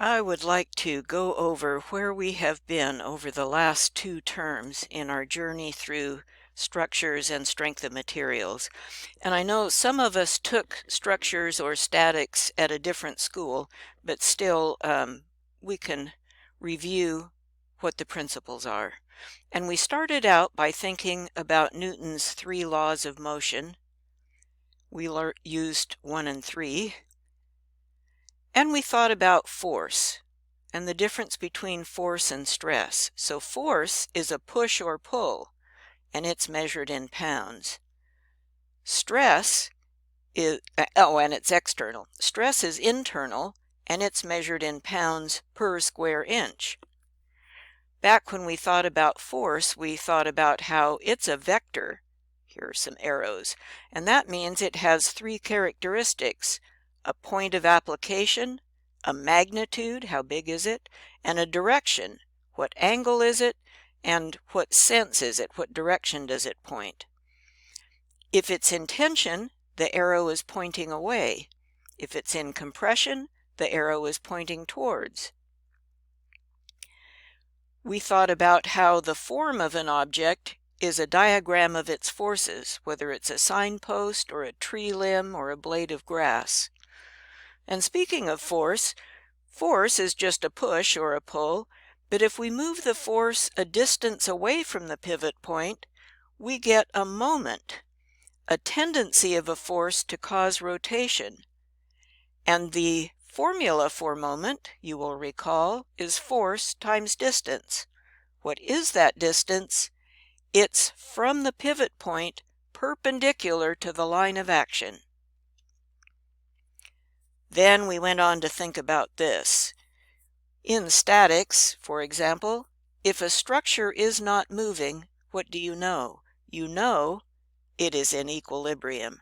I would like to go over where we have been over the last two terms in our journey through structures and strength of materials. And I know some of us took structures or statics at a different school, but still we can review what the principles are. And we started out by thinking about Newton's 3 laws of motion. We used 1 and 3. And we thought about force and the difference between force and stress. So force is a push or pull, and it's measured in pounds. Stress is, and it's external. Stress is internal, and it's measured in pounds per square inch. Back when we thought about force, we thought about how it's a vector. Here are some arrows, and that means it has 3 characteristics: a point of application, a magnitude, how big is it, and a direction, what angle is it, and what sense is it, what direction does it point. If it's in tension, the arrow is pointing away. If it's in compression, the arrow is pointing towards. We thought about how the form of an object is a diagram of its forces, whether it's a signpost or a tree limb or a blade of grass. And speaking of force, force is just a push or a pull, but if we move the force a distance away from the pivot point, we get a moment, a tendency of a force to cause rotation. And the formula for moment, you will recall, is force times distance. What is that distance? It's from the pivot point perpendicular to the line of action. Then we went on to think about this. In statics, for example, if a structure is not moving, what do you know? You know it is in equilibrium.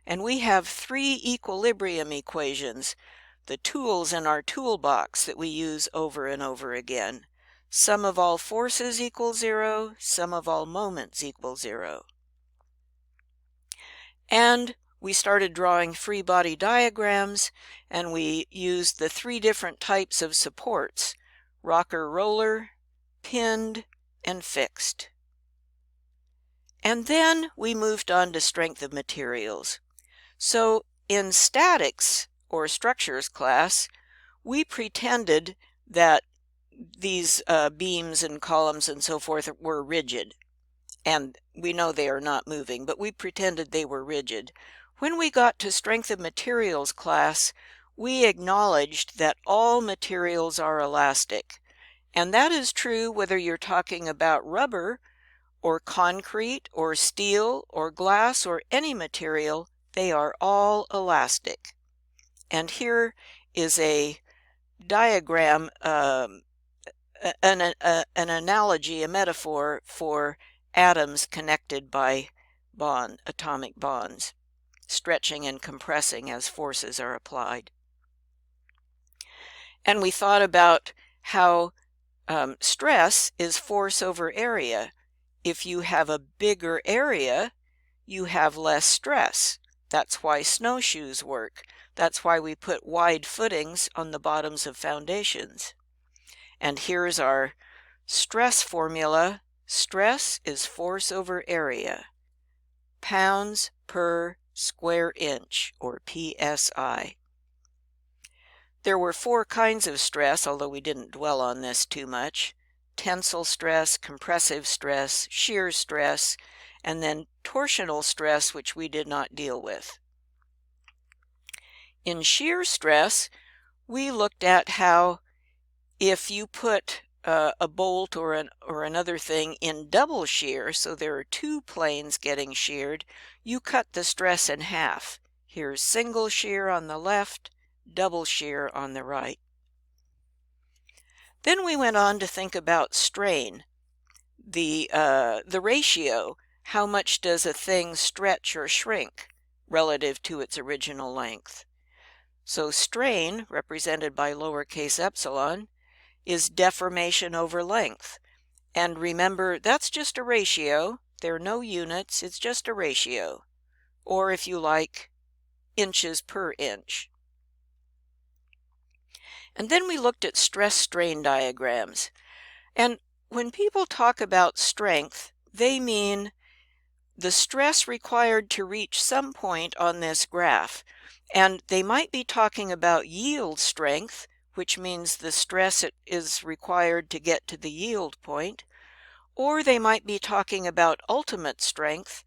And we have 3 equilibrium equations, the tools in our toolbox that we use over and over again. Sum of all forces equals 0, sum of all moments equals 0. And we started drawing free body diagrams, and we used the 3 different types of supports: rocker roller, pinned, and fixed. And then we moved on to strength of materials. So in statics or structures class, we pretended that these beams and columns and so forth were rigid. And we know they are not moving, but we pretended they were rigid. When we got to strength of materials class, we acknowledged that all materials are elastic. And that is true whether you're talking about rubber or concrete or steel or glass or any material, they are all elastic. And here is a diagram, an analogy, a metaphor for atoms connected by atomic bonds, stretching and compressing as forces are applied. And we thought about how stress is force over area. If you have a bigger area, you have less stress. That's why snowshoes work. That's why we put wide footings on the bottoms of foundations. And here's our stress formula. Stress is force over area, pounds per square inch, or PSI. There were 4 kinds of stress, although we didn't dwell on this too much: tensile stress, compressive stress, shear stress, and then torsional stress, which we did not deal with. In shear stress, we looked at how if you put a bolt or another thing in double shear, so there are 2 planes getting sheared, you cut the stress in half. Here's single shear on the left, double shear on the right. Then we went on to think about strain, the ratio. How much does a thing stretch or shrink relative to its original length? So strain, represented by lowercase epsilon, is deformation over length. And remember, that's just a ratio. There are no units, it's just a ratio. Or if you like, inches per inch. And then we looked at stress-strain diagrams. And when people talk about strength, they mean the stress required to reach some point on this graph. And they might be talking about yield strength, which means the stress is required to get to the yield point. Or they might be talking about ultimate strength,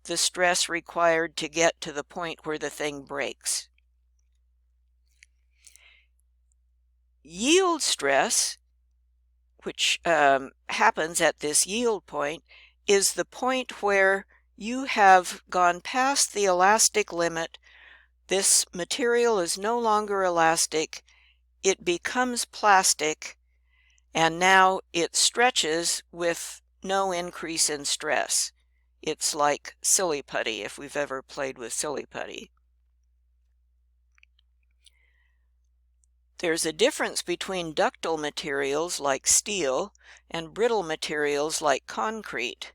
the stress required to get to the point where the thing breaks. Yield stress, which happens at this yield point, is the point where you have gone past the elastic limit. This material is no longer elastic. It becomes plastic, and now it stretches with no increase in stress. It's like silly putty, if we've ever played with silly putty. There's a difference between ductile materials like steel and brittle materials like concrete.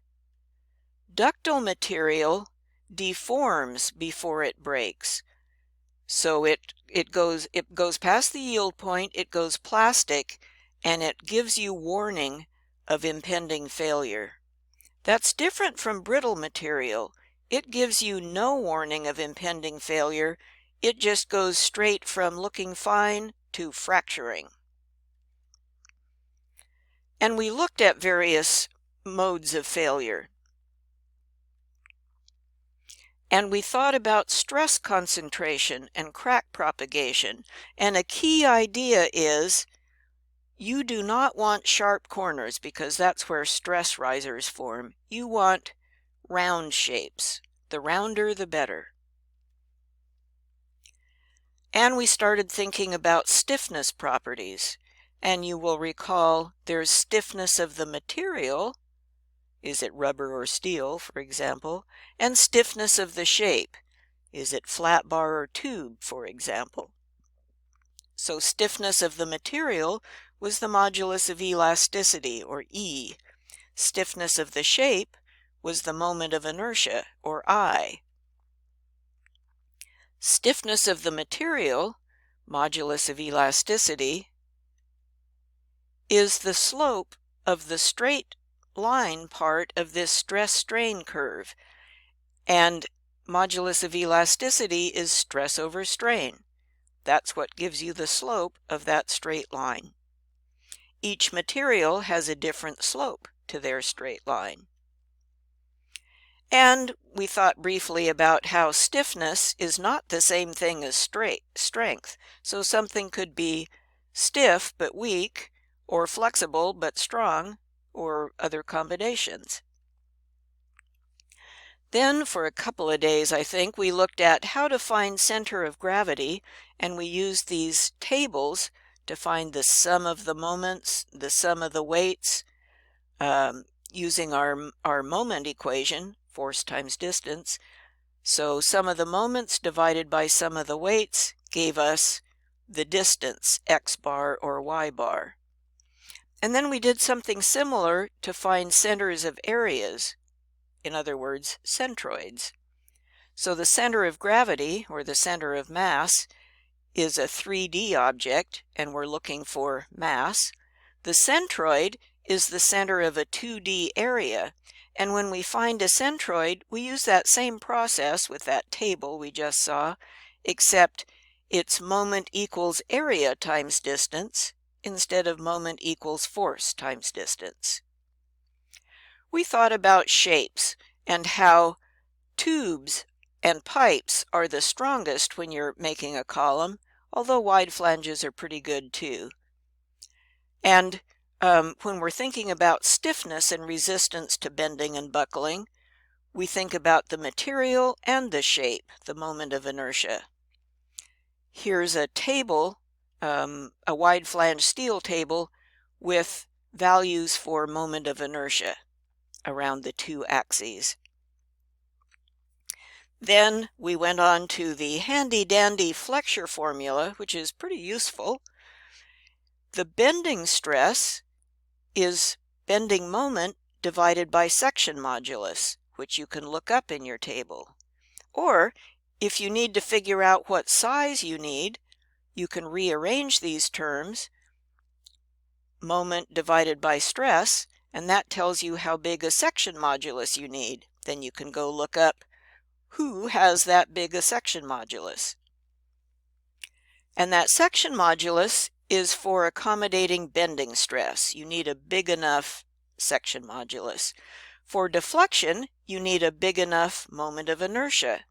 Ductile material deforms before it breaks. So it goes past the yield point, it goes plastic, and it gives you warning of impending failure. That's different from brittle material. It gives you no warning of impending failure. It just goes straight from looking fine to fracturing. And we looked at various modes of failure. And we thought about stress concentration and crack propagation. And a key idea is you do not want sharp corners because that's where stress risers form. You want round shapes. The rounder, the better. And we started thinking about stiffness properties. And you will recall there's stiffness of the material, is it rubber or steel, for example, and stiffness of the shape, is it flat bar or tube, for example. So stiffness of the material was the modulus of elasticity, or E. Stiffness of the shape was the moment of inertia, or I. Stiffness of the material, modulus of elasticity, is the slope of the straight line part of this stress-strain curve, and modulus of elasticity is stress over strain. That's what gives you the slope of that straight line. Each material has a different slope to their straight line. And we thought briefly about how stiffness is not the same thing as strength. So something could be stiff but weak, or flexible but strong, or other combinations. Then for a couple of days, I think, we looked at how to find center of gravity, and we used these tables to find the sum of the moments, the sum of the weights, using our moment equation, force times distance. So sum of the moments divided by sum of the weights gave us the distance, x bar or y bar. And then we did something similar to find centers of areas, in other words, centroids. So the center of gravity, or the center of mass, is a 3D object, and we're looking for mass. The centroid is the center of a 2D area, and when we find a centroid, we use that same process with that table we just saw, except it's moment equals area times distance instead of moment equals force times distance. We thought about shapes and how tubes and pipes are the strongest when you're making a column, although wide flanges are pretty good too. And when we're thinking about stiffness and resistance to bending and buckling, we think about the material and the shape, the moment of inertia. Here's a table, a wide flange steel table with values for moment of inertia around the two axes. Then we went on to the handy-dandy Flexure formula, which is pretty useful. The bending stress is bending moment divided by section modulus, which you can look up in your table. Or, if you need to figure out what size you need, you can rearrange these terms, moment divided by stress, and that tells you how big a section modulus you need. Then you can go look up who has that big a section modulus. And that section modulus is for accommodating bending stress. You need a big enough section modulus. For deflection, you need a big enough moment of inertia.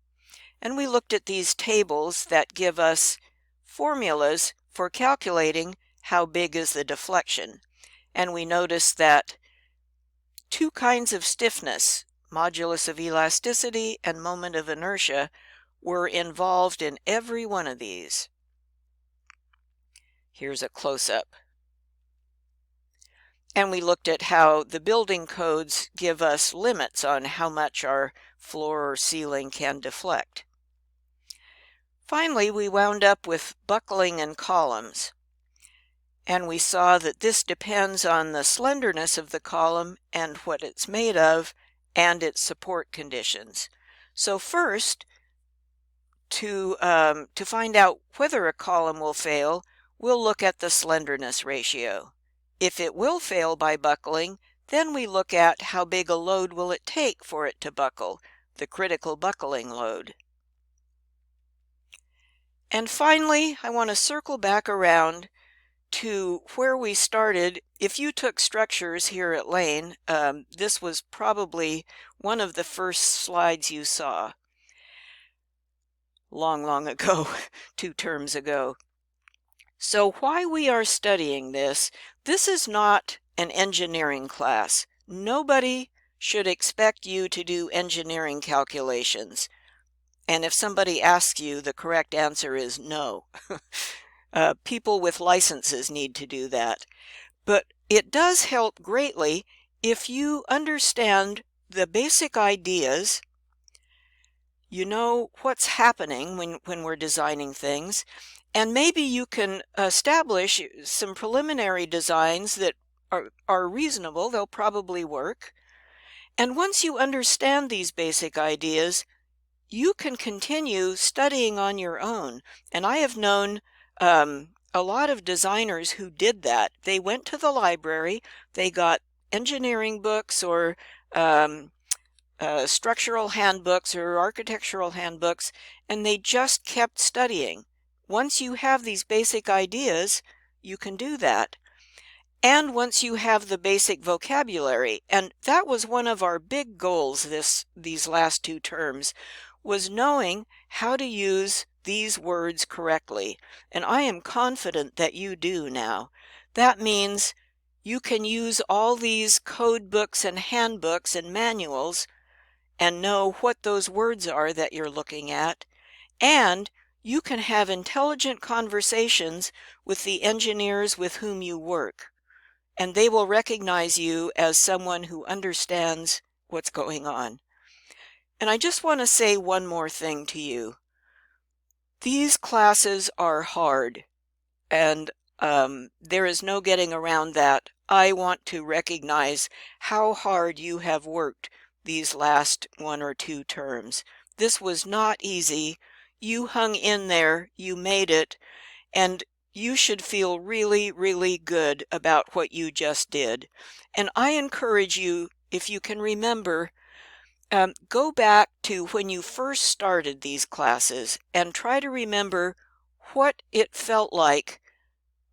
And we looked at these tables that give us formulas for calculating how big is the deflection. And we noticed that two kinds of stiffness, modulus of elasticity and moment of inertia, were involved in every one of these. Here's a close-up. And we looked at how the building codes give us limits on how much our floor or ceiling can deflect. Finally, we wound up with buckling and columns. And we saw that this depends on the slenderness of the column and what it's made of and its support conditions. So first, to find out whether a column will fail, we'll look at the slenderness ratio. If it will fail by buckling, then we look at how big a load will it take for it to buckle, the critical buckling load. And finally, I want to circle back around to where we started. If you took structures here at Lane, this was probably one of the first slides you saw long ago, 2 terms ago. So why we are studying this is not an engineering class. Nobody should expect you to do engineering calculations. And if somebody asks you, the correct answer is no. People with licenses need to do that. But it does help greatly if you understand the basic ideas. You know what's happening when we're designing things, and maybe you can establish some preliminary designs that are reasonable. They'll probably work. And once you understand these basic ideas, you can continue studying on your own. And I have known a lot of designers who did that. They went to the library, they got engineering books or structural handbooks or architectural handbooks, and they just kept studying. Once you have these basic ideas, you can do that. And once you have the basic vocabulary, and that was one of our big goals these last 2 terms, was knowing how to use these words correctly. And I am confident that you do now. That means you can use all these code books and handbooks and manuals and know what those words are that you're looking at. And you can have intelligent conversations with the engineers with whom you work. And they will recognize you as someone who understands what's going on. And I just want to say one more thing to you. These classes are hard, and there is no getting around that. I want to recognize how hard you have worked these last 1 or 2 terms. This was not easy. You hung in there, you made it, and you should feel really, really good about what you just did. And I encourage you, if you can remember, go back to when you first started these classes and try to remember what it felt like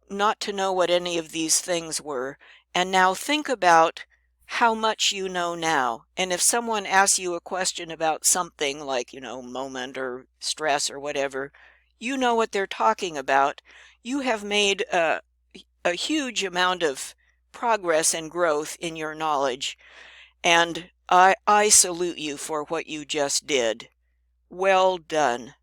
not to know what any of these things were. And now think about how much you know now. And if someone asks you a question about something like, moment or stress or whatever, you know what they're talking about. You have made a huge amount of progress and growth in your knowledge. And I salute you for what you just did. Well done.